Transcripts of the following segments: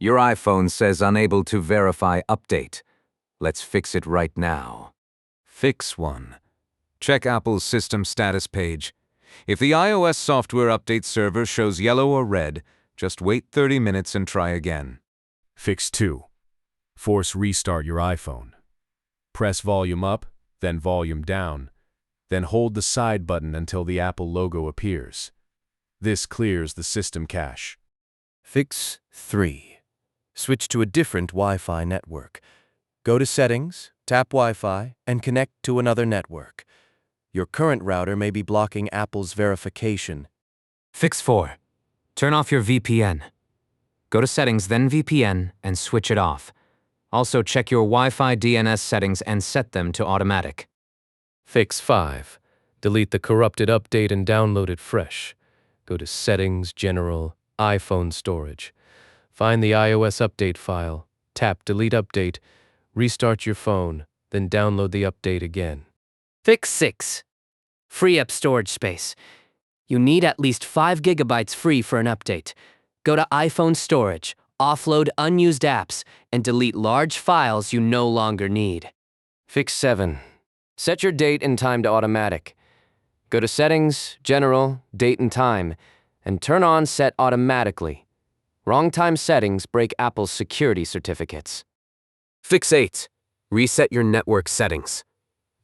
Your iPhone says unable to verify update. Let's fix it right now. Fix 1. Check Apple's system status page. If the iOS software update server shows yellow or red, just wait 30 minutes and try again. Fix 2. Force restart your iPhone. Press volume up, then volume down, then hold the side button until the Apple logo appears. This clears the system cache. Fix 3. Switch to a different Wi-Fi network. Go to Settings, tap Wi-Fi, and connect to another network. Your current router may be blocking Apple's verification. Fix 4. Turn off your VPN. Go to Settings, then VPN, and switch it off. Also check your Wi-Fi DNS settings and set them to automatic. Fix 5. Delete the corrupted update and download it fresh. Go to Settings, General, iPhone Storage. Find the iOS update file, tap Delete Update, restart your phone, then download the update again. Fix 6. Free up storage space. You need at least 5 gigabytes free for an update. Go to iPhone Storage, offload unused apps, and delete large files you no longer need. Fix 7. Set your date and time to automatic. Go to Settings, General, Date and Time, and turn on Set Automatically. Wrong time settings break Apple's security certificates. Fix 8. Reset your network settings.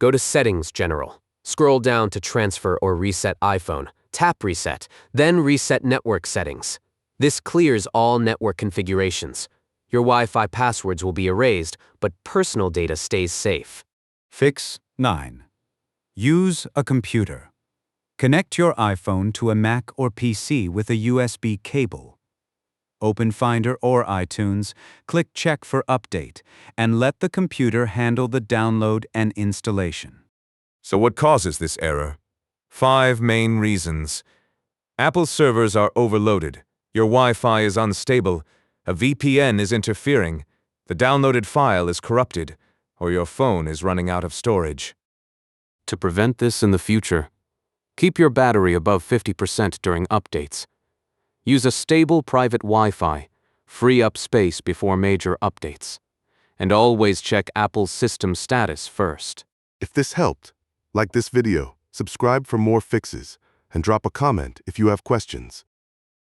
Go to Settings, General. Scroll down to Transfer or Reset iPhone. Tap Reset, then Reset Network Settings. This clears all network configurations. Your Wi-Fi passwords will be erased, but personal data stays safe. Fix 9. Use a computer. Connect your iPhone to a Mac or PC with a USB cable. Open Finder or iTunes, click Check for Update, and let the computer handle the download and installation. So what causes this error? 5 main reasons. Apple's servers are overloaded. Your Wi-Fi is unstable. A VPN is interfering. The downloaded file is corrupted, or your phone is running out of storage. To prevent this in the future, keep your battery above 50% during updates. Use a stable private Wi-Fi. Free up space before major updates. And always check Apple's system status first. If this helped, like this video, subscribe for more fixes, and drop a comment if you have questions.